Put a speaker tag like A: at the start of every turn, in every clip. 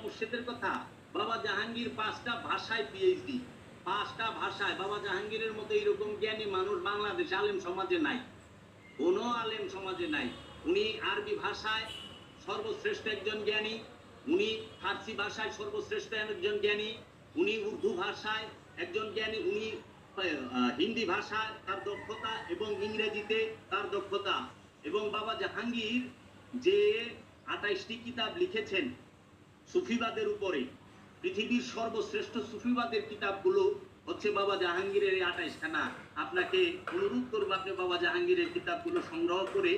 A: মুর্শিদের কথা। বাবা জাহাঙ্গীর 5টা ভাষায় পিএইচডি, 5টা ভাষায়। বাবা জাহাঙ্গীরের মতো এরকম জ্ঞানী মানুষ বাংলাদেশ আলেম সমাজে নাই, কোনো আলেম সমাজে নাই। উনি আরবি ভাষায় সর্বশ্রেষ্ঠ একজন জ্ঞানী, উনি ফার্সি ভাষায় সর্বশ্রেষ্ঠ একজন জ্ঞানী, উনি উর্দু ভাষায় একজন জ্ঞানী, উনি হিন্দি ভাষায় তার দক্ষতা এবং ইংরেজিতে তার দক্ষতা। এবং বাবা জাহাঙ্গীর যে 28টি কিতাব লিখেছেন সুফিবাদের উপরে, পৃথিবীর সর্বশ্রেষ্ঠ সুফিবাদের কিতাবগুলো হচ্ছে বাবা জাহাঙ্গীরের 28খানা। আপনাকে অনুরোধ করবো আপনি বাবা জাহাঙ্গীরের কিতাবগুলো সংগ্রহ করে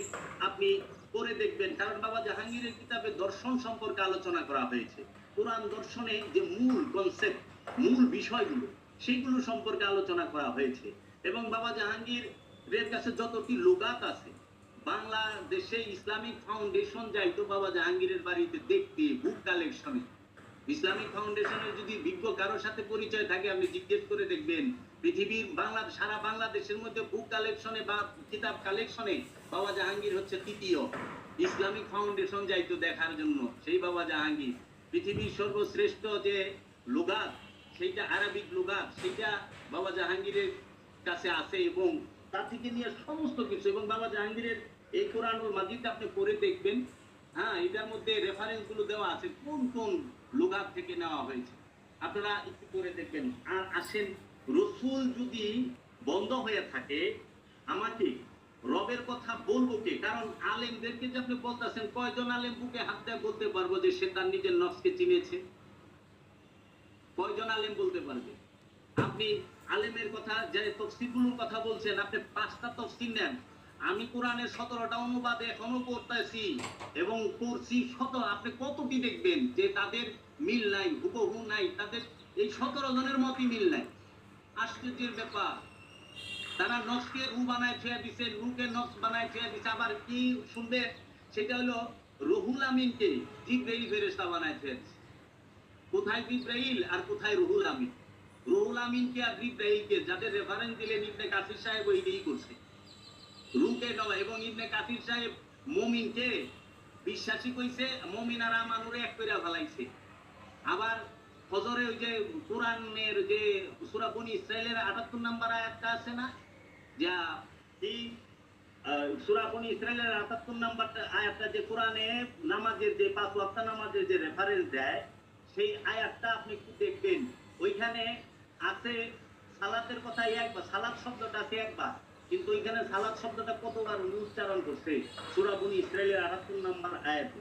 A: আপনি পড়ে দেখবেন। কারণ বাবা জাহাঙ্গীরের কিতাবে দর্শন সম্পর্কে আলোচনা করা হয়েছে, কোরআন দর্শনে যে মূল কনসেপ্ট, মূল বিষয়গুলো সেইগুলো সম্পর্কে আলোচনা করা হয়েছে। এবং বাবা জাহাঙ্গীরের কাছে যতটি লুগাত আছে, বাংলাদেশে ইসলামিক ফাউন্ডেশন যাইতো বাবা জাহাঙ্গীরের বাড়িতে দেখতে বুক কালেকশনে। ইসলামিক ফাউন্ডেশনের যদি বিজ্ঞ কারোর সাথে পরিচয় থাকে আপনি জিজ্ঞেস করে দেখবেন, পৃথিবীর সারা বাংলাদেশের মধ্যে বুক কালেকশনে বা কিতাব কালেকশনে বাবা জাহাঙ্গীর হচ্ছে তৃতীয়। ইসলামিক ফাউন্ডেশন যাইতো দেখার জন্য সেই বাবা জাহাঙ্গীর। পৃথিবীর সর্বশ্রেষ্ঠ যে লুগাত, সেইটা আরবিক লুগাত, সেইটা বাবা জাহাঙ্গীরের কাছে আছে এবং তার থেকে নিয়ে সমস্ত কিছু। এবং বাবা জাহাঙ্গীরের এই কোরআনুল মাজিদ আপনি পড়ে দেখবেন, হ্যাঁ, এটার মধ্যে রেফারেন্স গুলো দেওয়া আছে কোন কোন লুগাত থেকে নেওয়া হয়েছে, আপনারা একটু পড়ে দেখবেন। আর আসেন, রসুল যদি বন্ধ হয়ে থাকে আমাকে রবের কথা বলবো কে? কারণ আলেমদেরকে যে আপনি বলতেছেন, কয়জন আলেম বুকে হাত দিয়ে বলতে পারবো যে সে তার নিজের নফসকে চিনেছে? কয়জন আলেম বলতে পারবে? আপনি আলেমের কথা, যে তফসিরগুলোর কথা বলছেন, আপনি 5টা তফসির নেন। আমি কোরআনের 17টা অনুবাদ এখনো পড়তেছি এবং পড়ছি আপনি কতটি দেখবেন যে তাদের মিল নাই, হুবহু নাই, তাদের এই 17 জনের মতই মিল নাই। আশ্চর্যের ব্যাপার, তারা নফসকে রু বানায় ছেড়ে দিছে, রুকে নফস বানায় ছেড়ে দিছে। আবার কি শুনবে, সেটা হলো রুহুল আমিনকে জিবরাইল ফেরেশতা বানায় ছেড়ে দিছে। কোথায় জিবরাইল আর কোথায় রুহুল আমিন? রুহুল আমিনকে আর জিবরাইলকে যাদের রেফারেন্স দিলেন ইবনে কাসির সাহেব ওইটাই করছে, রুকে নয়। এবং ইবনে কাসির সাহেব মুমিনকে বিশ্বাসী কইছে, মুমিন আর আমানুরে এক কইরা ফেলাইছে। আবার ফজরে ওই যে কোরআনের যে সূরা বনী ইসরাইলের 78 নম্বর আয়াতটা আছে না, যা এই সূরা বনী ইসরাইলের 78 নম্বর আয়াতটা যে কোরআনে নামাজের যে 5 ওয়াক্ত নামাজের যে রেফারেন্স দেয়, সেই আয়াতটা আপনি একটু দেখবেন। ওইখানে আছে সালাতের কথা একবার, সালাত শব্দটা আছে একবার, কিন্তু ওইখানে সালাত শব্দটা কতবার উচ্চারণ করছে সূরা বনী ইসরাইলের 78 নম্বর আয়াতে।